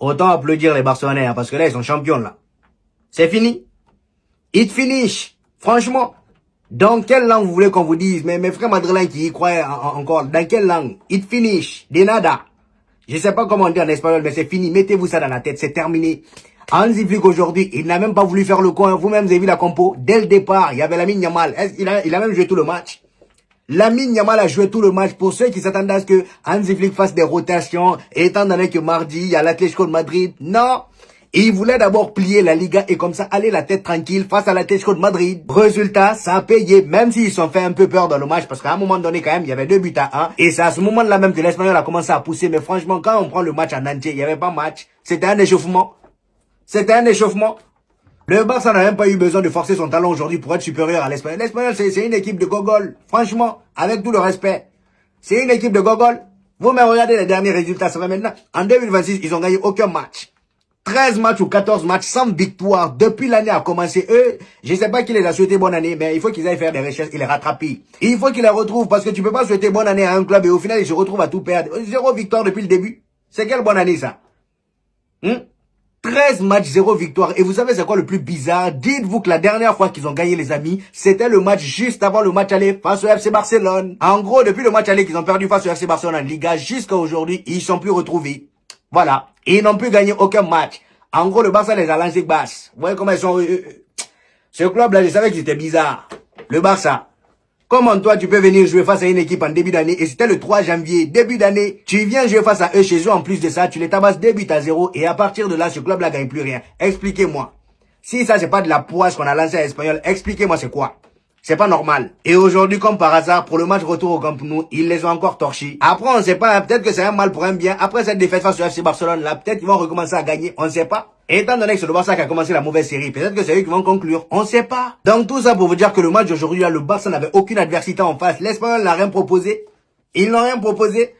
Autant applaudir les Barcelonais, hein, parce que là, ils sont champions, là. C'est fini. It finish. Franchement. Dans quelle langue vous voulez qu'on vous dise? Mais mes frères madrilènes qui y croient encore, dans quelle langue? It finish. De nada. Je sais pas comment on dit en espagnol, mais c'est fini. Mettez-vous ça dans la tête, c'est terminé. Hansi Flick aujourd'hui, il n'a même pas voulu faire le coin. Vous-même, vous avez vu la compo. Dès le départ, il y avait Lamine Yamal. Il a même joué tout le match. Lamine Yamal a joué tout le match. Pour ceux qui s'attendaient à ce que Hansi Flick fasse des rotations, étant donné que mardi, il y a l'Atlético de Madrid. Non. Il voulait d'abord plier la Liga et comme ça aller la tête tranquille face à l'Atlético de Madrid. Résultat, ça a payé, même s'ils se sont fait un peu peur dans le match parce qu'à un moment donné quand même, il y avait 2-1. Et c'est à ce moment-là même que l'Espagnol a commencé à pousser. Mais franchement, quand on prend le match en entier, il n'y avait pas match. C'était un échauffement. C'était un échauffement. Le Barça n'a même pas eu besoin de forcer son talent aujourd'hui pour être supérieur à l'Espagnol. L'Espagnol, c'est une équipe de gogol. Franchement, avec tout le respect. C'est une équipe de gogol. Vous-même regardez les derniers résultats. Ça va maintenant. En 2026, ils ont gagné aucun match. 13 matchs ou 14 matchs sans victoire. Depuis l'année a commencé. Eux, je sais pas qui les a souhaité bonne année, mais il faut qu'ils aillent faire des recherches et les rattraper. Il faut qu'ils les retrouvent parce que tu peux pas souhaiter bonne année à un club et au final, ils se retrouvent à tout perdre. 0 victoire depuis le début. C'est quelle bonne année, ça? 13 matchs, 0 victoire. Et vous savez c'est quoi le plus bizarre? Dites-vous que la dernière fois qu'ils ont gagné, les amis, c'était le match juste avant le match aller face au FC Barcelone. En gros, depuis le match aller qu'ils ont perdu face au FC Barcelone en Liga jusqu'à aujourd'hui, ils sont plus retrouvés. Voilà. Et ils n'ont plus gagné aucun match. En gros, le Barça les a lancés basse. Vous voyez comment ils sont... Ce club-là, je savais que c'était bizarre. Le Barça. Comment toi, tu peux venir jouer face à une équipe en début d'année et c'était le 3 janvier, début d'année. Tu viens jouer face à eux chez eux en plus de ça, tu les tabasses 2-0 et à partir de là, ce club-là gagne plus rien. Expliquez-moi. Si ça, c'est pas de la poisse qu'on a lancé à l'Espagnol, expliquez-moi c'est quoi. C'est pas normal. Et aujourd'hui, comme par hasard, pour le match retour au Camp Nou, ils les ont encore torchis. Après, on sait pas, peut-être que c'est un mal pour un bien. Après cette défaite face au FC Barcelone, là, peut-être qu'ils vont recommencer à gagner, on sait pas. Étant donné que c'est le Barça qui a commencé la mauvaise série, peut-être que c'est eux qui vont conclure, on sait pas. Donc tout ça pour vous dire que le match d'aujourd'hui, là, le Barça n'avait aucune adversité en face. L'Espagnol n'a rien proposé. Ils n'ont rien proposé.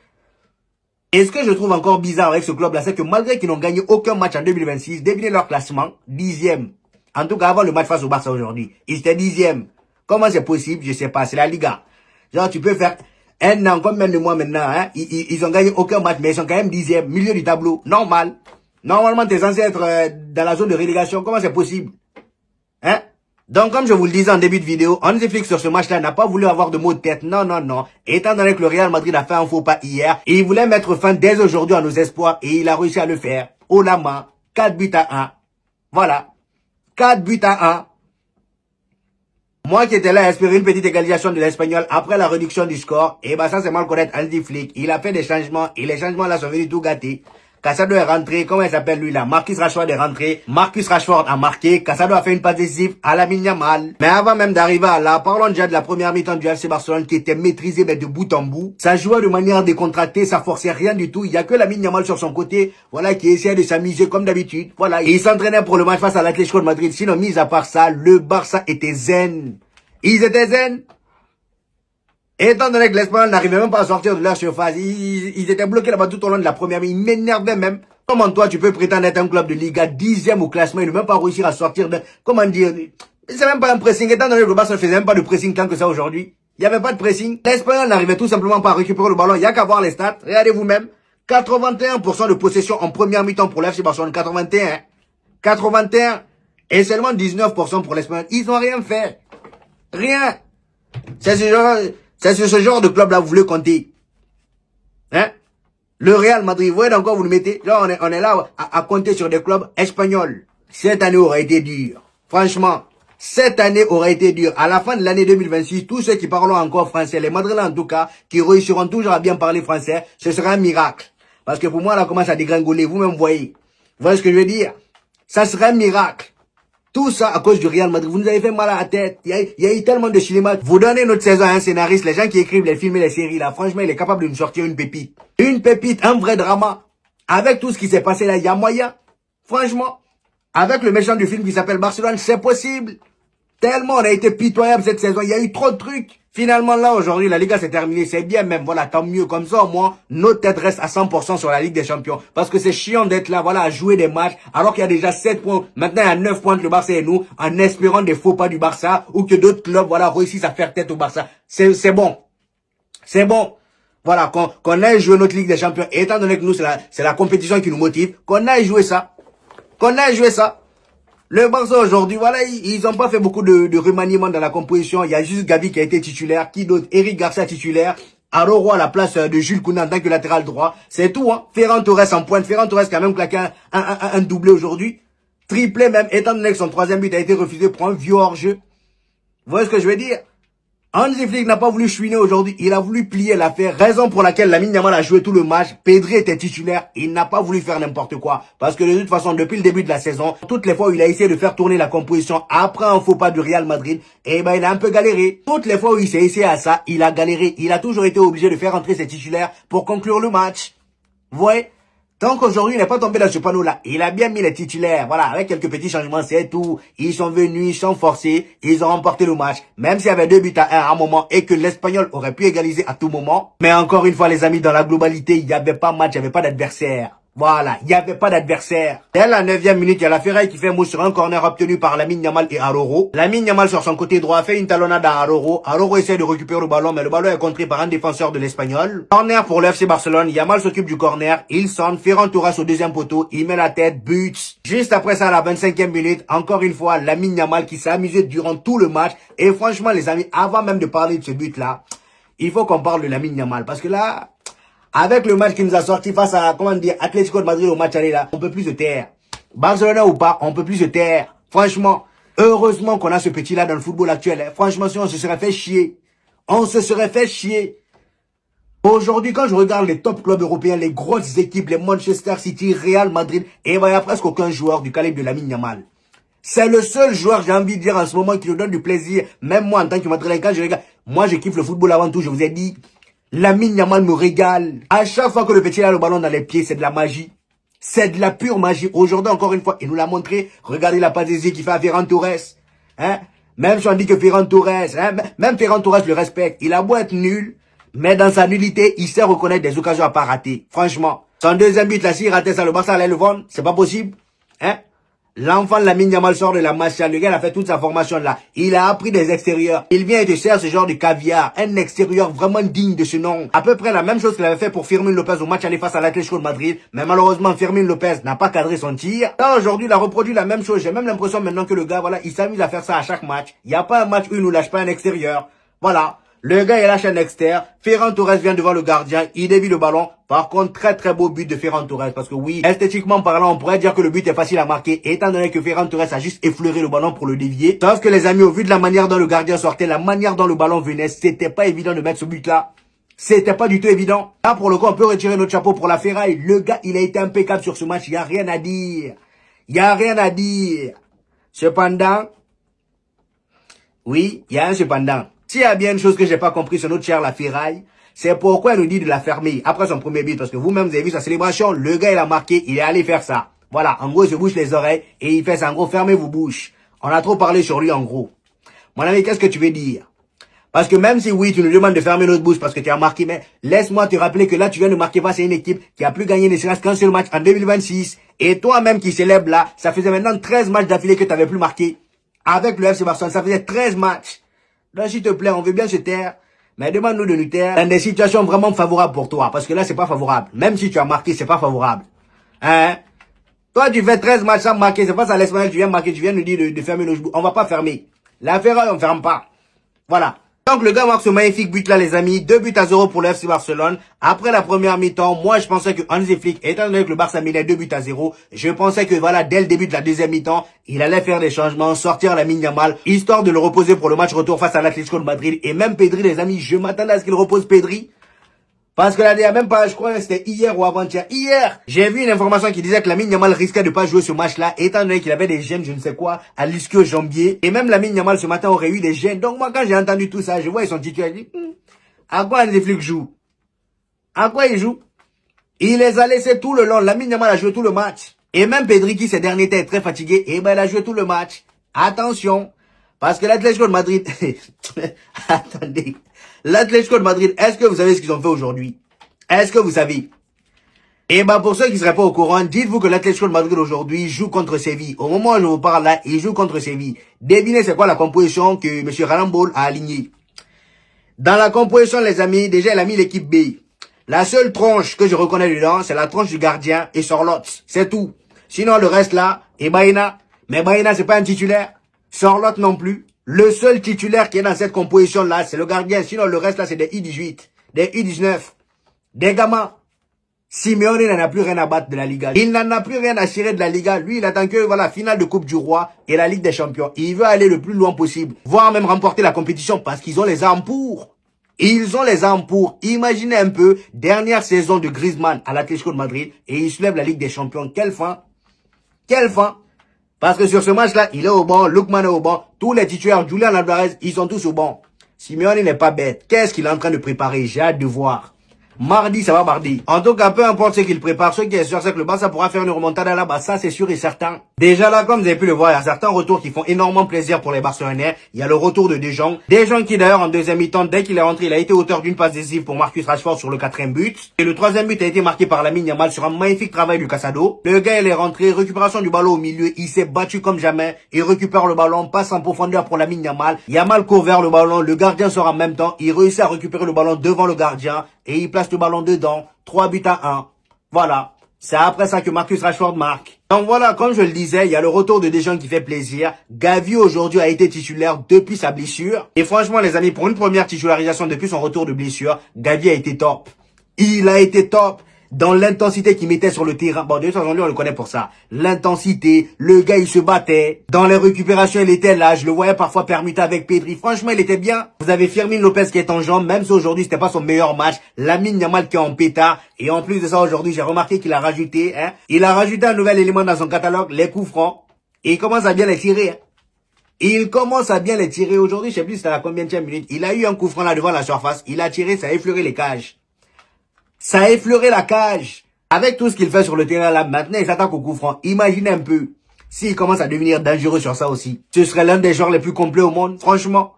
Et ce que je trouve encore bizarre avec ce club-là, c'est que malgré qu'ils n'ont gagné aucun match en 2026, devinez leur classement, 10e. En tout cas, avant le match face au Barça aujourd'hui, ils étaient 10e. Comment c'est possible? Je sais pas, c'est la Liga. Genre, tu peux faire un an, combien de mois maintenant, hein? Ils ont gagné aucun match, mais ils sont quand même 10e, milieu du tableau. Normal. Normalement, t'es censé être dans la zone de relégation. Comment c'est possible? Hein? Donc, comme je vous le disais en début de vidéo, Hansi Flick sur ce match-là n'a pas voulu avoir de mots de tête. Non, non, non. Étant donné que le Real Madrid a fait un faux pas hier, il voulait mettre fin dès aujourd'hui à nos espoirs et il a réussi à le faire. Haut la main, 4-1. Voilà. 4-1. Moi qui étais là à espérer une petite égalisation de l'Espagnol après la réduction du score, et bah ça c'est mal connaître Hansi Flick. Il a fait des changements et les changements là sont venus tout gâter. Casado est rentré, comment il s'appelle lui là? Marcus Rashford est rentré. Marcus Rashford a marqué. Casado a fait une passe décisive à Lamine Yamal. Mais avant même d'arriver à là, parlons déjà de la première mi-temps du FC Barcelone qui était maîtrisée mais de bout en bout. Ça jouait de manière décontractée, ça forçait rien du tout. Il y a que Lamine Yamal sur son côté, voilà, qui essayait de s'amuser comme d'habitude. Voilà, et il s'entraînait pour le match face à l'Atlético de Madrid. Sinon, mis à part ça, le Barça était zen. Ils étaient zen. Étant donné que l'Espagnol n'arrivait même pas à sortir de leur surface, ils étaient bloqués là-bas tout au long de la première mi. Ils m'énervaient même. Comment toi tu peux prétendre être un club de Liga 10e au classement et ne même pas réussir à sortir de... Comment dire? C'est même pas un pressing. Étant donné que le Barça ne faisait même pas de pressing tant que ça aujourd'hui. Il n'y avait pas de pressing. L'Espagnol n'arrivait tout simplement pas à récupérer le ballon. Il n'y a qu'à voir les stats. Regardez vous-même. 81% de possession en première mi-temps pour l'FC Barcelone. 81. 81. Et seulement 19% pour l'Espagnol. Ils n'ont rien fait. Rien. C'est ce genre de club-là vous voulez compter. Hein? Le Real Madrid, vous voyez dans quoi vous le mettez? Là, on est là à compter sur des clubs espagnols. Cette année aurait été dure. Franchement, cette année aurait été dure. À la fin de l'année 2026, tous ceux qui parlent encore français, les Madrilènes en tout cas, qui réussiront toujours à bien parler français, ce sera un miracle. Parce que pour moi, là, commence à dégringoler. Vous-même voyez. Vous voyez ce que je veux dire? Ça serait un miracle. Tout ça à cause du Real Madrid. Vous nous avez fait mal à la tête. Il y a eu tellement de cinéma. Vous donnez notre saison à un scénariste, les gens qui écrivent les films et les séries, là, franchement, il est capable de nous sortir une pépite. Une pépite, un vrai drama. Avec tout ce qui s'est passé là, il y a moyen. Franchement. Avec le méchant du film qui s'appelle Barcelone, c'est possible. Tellement on a été pitoyable cette saison. Il y a eu trop de trucs. Finalement, là, aujourd'hui, la Liga s'est terminée. C'est bien même. Voilà, tant mieux. Comme ça, au moins, notre tête reste à 100% sur la Ligue des Champions. Parce que c'est chiant d'être là, voilà, à jouer des matchs, alors qu'il y a déjà 7 points. Maintenant, il y a 9 points que le Barça et nous, en espérant des faux pas du Barça, ou que d'autres clubs, voilà, réussissent à faire tête au Barça. C'est bon. C'est bon. Voilà, qu'on aille jouer notre Ligue des Champions, et étant donné que nous, c'est la compétition qui nous motive, qu'on aille jouer ça. Qu'on aille jouer ça. Le Barça aujourd'hui, voilà, ils n'ont pas fait beaucoup de remaniements dans la composition. Il y a juste Gavi qui a été titulaire. Qui d'autre? Eric Garcia titulaire. Araujo à la place de Jules Koundé en tant que latéral droit. C'est tout, hein. Ferran Torres en pointe. Ferran Torres qui a même claqué un doublé aujourd'hui. Triplé même, étant donné que son troisième but a été refusé pour un vieux hors-jeu. Vous voyez ce que je veux dire? Hansi Flick n'a pas voulu chouiner aujourd'hui, il a voulu plier l'affaire, raison pour laquelle Lamine Yamal a joué tout le match, Pedri était titulaire, il n'a pas voulu faire n'importe quoi, parce que de toute façon, depuis le début de la saison, toutes les fois où il a essayé de faire tourner la composition après un faux pas du Real Madrid, il a un peu galéré. Toutes les fois où il s'est essayé à ça, il a galéré, il a toujours été obligé de faire entrer ses titulaires pour conclure le match. Vous voyez? Donc aujourd'hui, il n'est pas tombé dans ce panneau-là. Il a bien mis les titulaires. Voilà, avec quelques petits changements, c'est tout. Ils sont venus, ils sont forcés, ils ont remporté le match. Même s'il y avait 2 buts à 1 à un moment et que l'Espagnol aurait pu égaliser à tout moment. Mais encore une fois, les amis, dans la globalité, il n'y avait pas match, il n'y avait pas d'adversaire. Voilà, il n'y avait pas d'adversaire. Dès la 9e minute, il y a la Ferraille qui fait mouche sur un corner obtenu par Lamine Yamal et Araujo. Lamine Yamal sur son côté droit fait une talonnade à Araujo. Araujo essaie de récupérer le ballon, mais le ballon est contré par un défenseur de l'Espagnol. Corner pour le FC Barcelone, Yamal s'occupe du corner. Il sonne, Ferran Torres au deuxième poteau, il met la tête, but. Juste après ça, à la 25e minute, encore une fois, Lamine Yamal qui s'est amusé durant tout le match. Et franchement, les amis, avant même de parler de ce but-là, il faut qu'on parle de Lamine Yamal. Parce que là, avec le match qui nous a sorti face à, comment dire, Atlético de Madrid au match aller là, on peut plus se taire. Barcelone ou pas, on peut plus se taire. Franchement, heureusement qu'on a ce petit là dans le football actuel. Hein. Franchement, si on se serait fait chier. On se serait fait chier. Aujourd'hui, quand je regarde les top clubs européens, les grosses équipes, les Manchester City, Real Madrid, et il n'y a presque aucun joueur du calibre de Lamine Yamal. C'est le seul joueur, j'ai envie de dire en ce moment, qui nous donne du plaisir. Même moi, en tant que Madrilène, quand je regarde, moi je kiffe le football avant tout, je vous ai dit. Lamine Yamal me régale. À chaque fois que le petit a le ballon dans les pieds, c'est de la magie. C'est de la pure magie. Aujourd'hui, encore une fois, il nous l'a montré. Regardez la passe d'essai qu'il fait à Ferran Torres. Hein? Même si on dit que Ferran Torres, hein? Même Ferran Torres le respecte. Il a beau être nul, mais dans sa nullité, il sait reconnaître des occasions à pas rater. Franchement. Son deuxième but, là, s'il ratait ça, le Barça allait le vendre. C'est pas possible. Hein? L'enfant de Lamine Yamal sort de la machine. Le gars, il a fait toute sa formation là. Il a appris des extérieurs. Il vient et te sert ce genre de caviar. Un extérieur vraiment digne de ce nom. À peu près la même chose qu'il avait fait pour Fermin Lopez au match aller face à l'Atlético de Madrid. Mais malheureusement, Fermin Lopez n'a pas cadré son tir. Là, aujourd'hui, il a reproduit la même chose. J'ai même l'impression maintenant que le gars, voilà, il s'amuse à faire ça à chaque match. Il n'y a pas un match où il nous lâche pas un extérieur. Voilà. Le gars, il lâche un extérieur. Ferran Torres vient devant le gardien. Il dévie le ballon. Par contre, très très beau but de Ferran Torres. Parce que oui, esthétiquement parlant, on pourrait dire que le but est facile à marquer. Étant donné que Ferran Torres a juste effleuré le ballon pour le dévier. Sauf que les amis, au vu de la manière dont le gardien sortait, la manière dont le ballon venait, c'était pas évident de mettre ce but-là. C'était pas du tout évident. Là, pour le coup, on peut retirer notre chapeau pour la ferraille. Le gars, il a été impeccable sur ce match. Il n'y a rien à dire. Il n'y a rien à dire. Cependant, oui, il y a un cependant. S'il y a bien une chose que j'ai pas compris sur notre chère la ferraille, c'est pourquoi elle nous dit de la fermer après son premier but. Parce que vous-même, vous avez vu sa célébration, le gars, il a marqué, il est allé faire ça. Voilà, en gros, il se bouche les oreilles et il fait ça. En gros, fermez vos bouches. On a trop parlé sur lui, en gros. Mon ami, qu'est-ce que tu veux dire? Parce que même si oui, tu nous demandes de fermer notre bouche parce que tu as marqué, mais laisse-moi te rappeler que là, tu viens de marquer face à une équipe qui a plus gagné ne serait-ce qu'un seul match en 2026. Et toi-même qui célèbre là, ça faisait maintenant 13 matchs d'affilée que tu n'avais plus marqué. Avec le FC Barcelone, ça faisait 13 matchs. Donc, s'il te plaît, on veut bien se taire, mais demande-nous de nous taire dans des situations vraiment favorables pour toi. Parce que là, c'est pas favorable. Même si tu as marqué, c'est pas favorable. Hein? Toi, tu fais 13 matchs sans marquer, c'est pas ça l'Espagnol, tu viens marquer, tu viens nous dire de fermer nos joues. On va pas fermer. La ferraille, on ferme pas. Voilà. Donc le gars marque ce magnifique but là les amis, 2-0 pour le FC Barcelone. Après la première mi-temps, moi je pensais que Hansi Flick, étant donné que le Barça menait 2-0, je pensais que voilà, dès le début de la deuxième mi-temps, il allait faire des changements, sortir Lamine Yamal, histoire de le reposer pour le match retour face à l'Atlético de Madrid. Et même Pedri les amis, je m'attendais à ce qu'il repose Pedri. Parce que là, il y a même pas, je crois que c'était hier ou avant-hier. Hier, j'ai vu une information qui disait que Lamine Yamal risquait de pas jouer ce match-là, étant donné qu'il avait des gènes, je ne sais quoi, à l'ischio-jambier. Et même Lamine Yamal ce matin aurait eu des gènes. Donc moi, quand j'ai entendu tout ça, je vois ils sont titulaires, je dis, à quoi Hansi Flick joue? À quoi il joue? Il les a laissés tout le long. Lamine Yamal a joué tout le match. Et même Pedri qui ces derniers temps est très fatigué, et ben il a joué tout le match. Attention. Parce que l'Atlético de Madrid, attendez, l'Atlético de Madrid, est-ce que vous savez ce qu'ils ont fait aujourd'hui? Est-ce que vous savez? Et ben pour ceux qui ne seraient pas au courant, dites-vous que l'Atlético de Madrid aujourd'hui joue contre Séville. Au moment où je vous parle là, il joue contre Séville. Devinez c'est quoi la composition que M. Ralambol a alignée. Dans la composition les amis, déjà il a mis l'équipe B. La seule tronche que je reconnais dedans, c'est la tronche du gardien et Sorloth. C'est tout. Sinon, le reste là, et Baena. Mais Baena, c'est pas un titulaire. Sorloth non plus. Le seul titulaire qui est dans cette composition-là, c'est le gardien. Sinon, le reste là, c'est des I-18, des I-19, des gamins. Simeone n'en a plus rien à battre de la Liga. Il n'en a plus rien à cirer de la Liga. Lui, il attend que, voilà, finale de Coupe du Roi et la Ligue des Champions. Il veut aller le plus loin possible, voire même remporter la compétition parce qu'ils ont les armes pour. Ils ont les armes pour. Imaginez un peu, dernière saison de Griezmann à l'Atlético de Madrid et il soulève la Ligue des Champions. Quelle fin? Quelle fin? Parce que sur ce match-là, il est au banc, Lookman est au banc, tous les titulaires, Julian Alvarez, ils sont tous au banc. Simeone n'est pas bête. Qu'est-ce qu'il est en train de préparer? J'ai hâte de voir. Mardi, ça va mardi. En tout cas, peu importe ce qu'il prépare, ce qui est sûr, c'est que le Barça pourra faire une remontada là-bas. Ça, c'est sûr et certain. Déjà là, comme vous avez pu le voir, il y a certains retours qui font énormément plaisir pour les Barcelonais. Il y a le retour de De Jong. De Jong qui d'ailleurs, en deuxième mi-temps, dès qu'il est rentré, il a été auteur d'une passe décisive pour Marcus Rashford sur le 4e but. Et le 3e but a été marqué par Lamine Yamal sur un magnifique travail du Casado. Le gars, il est rentré, récupération du ballon au milieu. Il s'est battu comme jamais. Il récupère le ballon, passe en profondeur pour Lamine Yamal. Yamal court vers le ballon. Le gardien sort en même temps. Il réussit à récupérer le ballon devant le gardien. Et il place le ballon dedans. 3 buts à 1. Voilà. C'est après ça que Marcus Rashford marque. Donc voilà, comme je le disais, il y a le retour de De Jong qui fait plaisir. Gavi aujourd'hui a été titulaire depuis sa blessure. Et franchement les amis, pour une première titularisation depuis son retour de blessure, Gavi a été top. Il a été top. Dans l'intensité qu'il mettait sur le terrain. Bon, de toute façon, lui, on le connaît pour ça. L'intensité, le gars, il se battait. Dans les récupérations, il était là. Je le voyais parfois permuter avec Pedri. Franchement, il était bien. Vous avez Fermin Lopez qui est en jambes, même si aujourd'hui, c'était pas son meilleur match. Lamine Yamal qui est en pétard. Et en plus de ça, aujourd'hui, j'ai remarqué qu'il a rajouté, il a rajouté un nouvel élément dans son catalogue, les coups francs. Et il commence à bien les tirer, Il commence à bien les tirer aujourd'hui. Je sais plus c'était à la combienième minute. Il a eu un coup franc là devant la surface. Il a tiré, ça a effleuré les cages. Ça a effleuré la cage. Avec tout ce qu'il fait sur le terrain là, maintenant il s'attaque au coup franc. Imaginez un peu, s'il commence à devenir dangereux sur ça aussi. Ce serait l'un des joueurs les plus complets au monde, franchement.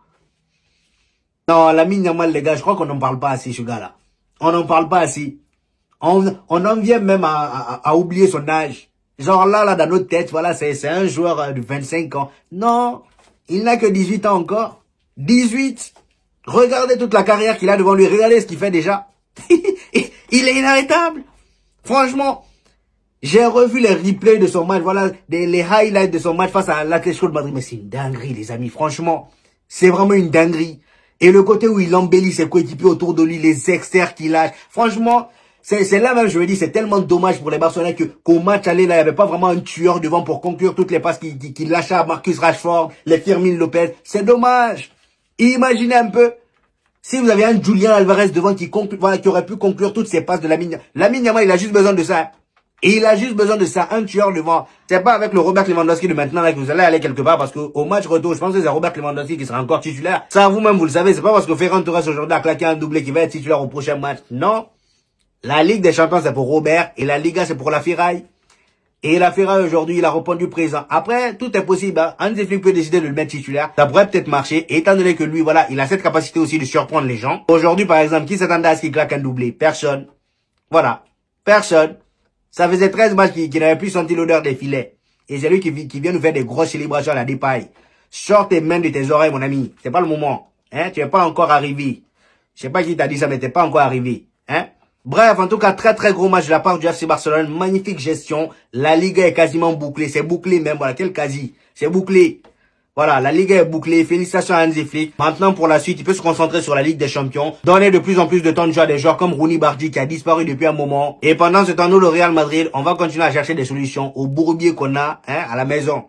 Non, Lamine Yamal, les gars, je crois qu'on n'en parle pas assez, ce gars-là. On n'en parle pas assez. On en vient même à oublier son âge. Genre là, dans notre tête, voilà, c'est un joueur de 25 ans. Non, il n'a que 18 ans encore. 18. Regardez toute la carrière qu'il a devant lui. Regardez ce qu'il fait déjà. Il est inarrêtable. Franchement, j'ai revu les replays de son match, voilà, les highlights de son match face à l'Atlético de Madrid. Mais c'est une dinguerie, les amis, franchement. C'est vraiment une dinguerie. Et le côté où il embellit ses coéquipiers autour de lui, les exters qu'il lâche. Franchement, c'est là même, je me dis, c'est tellement dommage pour les Barcelonais qu'au match aller, là, il n'y avait pas vraiment un tueur devant pour conclure toutes les passes qu'il lâchait à Marcus Rashford, les Fermin Lopez. C'est dommage. Imaginez un peu. Si vous avez un Julian Alvarez devant qui aurait pu conclure toutes ces passes de Lamine Yamal, il a juste besoin de ça. Et il a juste besoin de ça, un tueur devant. C'est pas avec le Robert Lewandowski de maintenant là que vous allez aller quelque part parce qu'au match retour, je pense que c'est Robert Lewandowski qui sera encore titulaire. Ça, vous-même, vous le savez, c'est pas parce que Ferran Torres aujourd'hui a claqué un doublé qui va être titulaire au prochain match. Non. La Ligue des Champions, c'est pour Robert et la Liga, c'est pour la Ferraille. Et la Ferrari aujourd'hui, il a répondu présent. Après, tout est possible. Hansi Flick peut décider de le mettre titulaire. Ça pourrait peut-être marcher. Étant donné que lui, voilà, il a cette capacité aussi de surprendre les gens. Aujourd'hui, par exemple, qui s'attendait à ce qu'il claque un doublé? Personne. Voilà. Personne. Ça faisait 13 matchs qu'il n'avait plus senti l'odeur des filets. Et c'est lui qui vient nous faire des grosses célébrations à la dépaille. Sors tes mains de tes oreilles, mon ami. C'est pas le moment. Tu n'es pas encore arrivé. Je sais pas qui t'a dit ça, mais t'es pas encore arrivé. Bref, en tout cas, très très gros match de la part du FC Barcelone. Magnifique gestion. La Liga est quasiment bouclée. C'est bouclé même. Voilà, quel quasi. C'est bouclé. Voilà, la Liga est bouclée. Félicitations à Hansi Flick. Maintenant, pour la suite, il peut se concentrer sur la Ligue des Champions. Donner de plus en plus de temps de jeu à des joueurs comme Rooney Bardi qui a disparu depuis un moment. Et pendant ce temps, nous, le Real Madrid, on va continuer à chercher des solutions au bourbier qu'on a à la maison.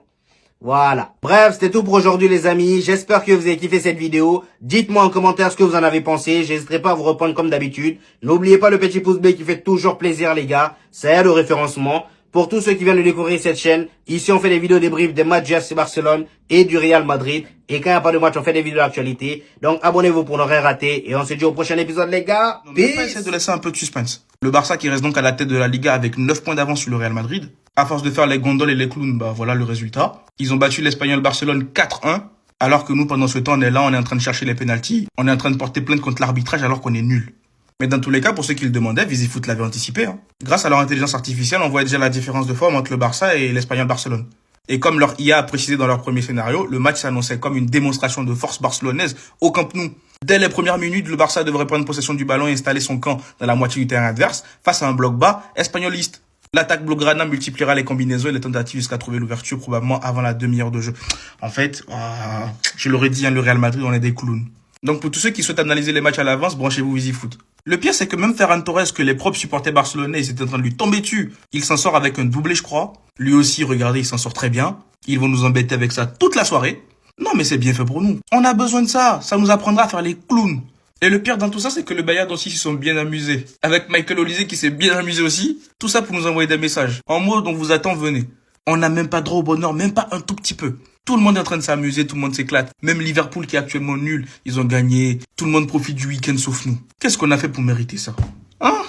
Voilà. Bref, c'était tout pour aujourd'hui les amis. J'espère que vous avez kiffé cette vidéo. Dites-moi en commentaire ce que vous en avez pensé. J'hésiterai pas à vous reprendre comme d'habitude. N'oubliez pas le petit pouce bleu qui fait toujours plaisir les gars. Ça aide au référencement. Pour tous ceux qui viennent de découvrir cette chaîne, ici on fait des vidéos débriefs des matchs du FC Barcelone et du Real Madrid. Et quand il n'y a pas de match, on fait des vidéos d'actualité. Donc abonnez-vous pour ne rien rater. Et on se dit au prochain épisode les gars. Peace. On va essayer de laisser un peu de suspense. Le Barça qui reste donc à la tête de la Liga avec 9 points d'avance sur le Real Madrid. À force de faire les gondoles et les clowns, bah voilà le résultat. Ils ont battu l'Espagnol Barcelone 4-1. Alors que nous, pendant ce temps, on est là, on est en train de chercher les pénaltys. On est en train de porter plainte contre l'arbitrage alors qu'on est nul. Mais dans tous les cas, pour ceux qui le demandaient, VisiFoot l'avait anticipé. Grâce à leur intelligence artificielle, on voit déjà la différence de forme entre le Barça et l'Espagnol Barcelone. Et comme leur IA a précisé dans leur premier scénario, le match s'annonçait comme une démonstration de force barcelonaise au Camp Nou. Dès les premières minutes, le Barça devrait prendre possession du ballon et installer son camp dans la moitié du terrain adverse face à un bloc bas espagnoliste. L'attaque blaugrana multipliera les combinaisons et les tentatives jusqu'à trouver l'ouverture probablement avant la demi-heure de jeu. En fait, je l'aurais dit, le Real Madrid, on est des clowns. Donc pour tous ceux qui souhaitent analyser les matchs à l'avance, branchez-vous VisiFoot. Le pire, c'est que même Ferran Torres, que les propres supporters barcelonais, ils étaient en train de lui tomber dessus, il s'en sort avec un doublé, je crois. Lui aussi, regardez, il s'en sort très bien. Ils vont nous embêter avec ça toute la soirée. Non, mais c'est bien fait pour nous. On a besoin de ça. Ça nous apprendra à faire les clowns. Et le pire dans tout ça, c'est que le Bayern aussi s'y sont bien amusés. Avec Michael Olise qui s'est bien amusé aussi. Tout ça pour nous envoyer des messages. En mode, on vous attend, venez. On n'a même pas droit au bonheur, même pas un tout petit peu. Tout le monde est en train de s'amuser, tout le monde s'éclate. Même Liverpool qui est actuellement nul, ils ont gagné. Tout le monde profite du week-end sauf nous. Qu'est-ce qu'on a fait pour mériter ça? Hein?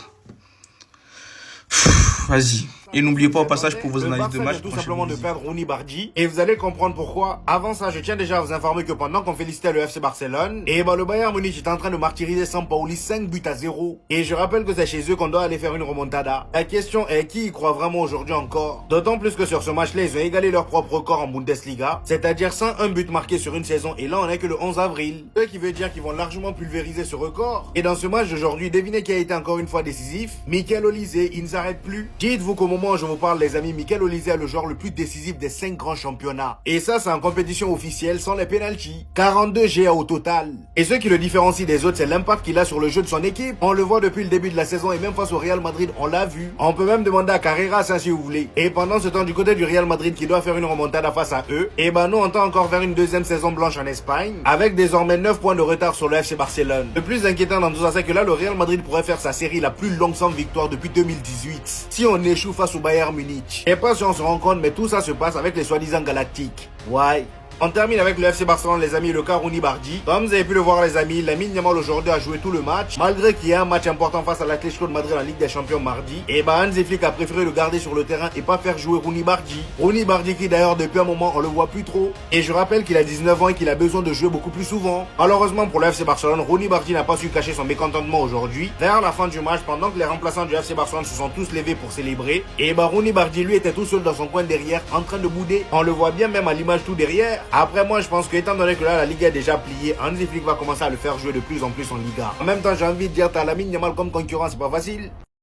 Vas-y. Et n'oubliez pas au passage pour vos analyses de match. Tout simplement de perdre Rooney Bardi. Et vous allez comprendre pourquoi. Avant ça, je tiens déjà à vous informer que pendant qu'on félicitait le FC Barcelone, le Bayern Munich est en train de martyriser Sampaoli 5-0. Et je rappelle que c'est chez eux qu'on doit aller faire une remontada. La question est qui y croit vraiment aujourd'hui encore? D'autant plus que sur ce match-là, ils ont égalé leur propre record en Bundesliga. C'est-à-dire 101 buts marqués sur une saison. Et là, on est que le 11 avril. Ce qui veut dire qu'ils vont largement pulvériser ce record. Et dans ce match d'aujourd'hui, devinez qui a été encore une fois décisif? Michael Olise, il ne s'arrête plus. Dites-vous qu'au moment où je vous parle, les amis, Michael Olise est le joueur le plus décisif des 5 grands championnats. Et ça, c'est en compétition officielle sans les pénaltys. 42 GA au total. Et ce qui le différencie des autres, c'est l'impact qu'il a sur le jeu de son équipe. On le voit depuis le début de la saison et même face au Real Madrid, on l'a vu. On peut même demander à Carreras ça si vous voulez. Et pendant ce temps, du côté du Real Madrid qui doit faire une remontada face à eux, nous on tend encore vers une deuxième saison blanche en Espagne, avec désormais 9 points de retard sur le FC Barcelone. Le plus inquiétant dans tout ça, c'est que là, le Real Madrid pourrait faire sa série la plus longue sans victoire depuis 2018. Si on échoue face au Bayern Munich. Et pas si on se rend compte, mais tout ça se passe avec les soi-disant galactiques. Ouais. On termine avec le FC Barcelone, les amis, le cas Rooney Bardi. Comme vous avez pu le voir, les amis, Lamine Yamal aujourd'hui a joué tout le match. Malgré qu'il y ait un match important face à l'Atlético de Madrid en Ligue des Champions mardi. Hansi Flick a préféré le garder sur le terrain et pas faire jouer Rooney Bardi. Rooney Bardi qui d'ailleurs depuis un moment on le voit plus trop. Et je rappelle qu'il a 19 ans et qu'il a besoin de jouer beaucoup plus souvent. Malheureusement pour le FC Barcelone, Rooney Bardi n'a pas su cacher son mécontentement aujourd'hui. Vers la fin du match, pendant que les remplaçants du FC Barcelone se sont tous levés pour célébrer, Rooney Bardi lui était tout seul dans son coin derrière en train de bouder. On le voit bien même à l'image tout derrière. Après moi je pense que étant donné que là la Liga est déjà pliée, Hansi Flick va commencer à le faire jouer de plus en plus en Liga. En même temps j'ai envie de dire t'as Lamine Yamal comme concurrent, c'est pas facile.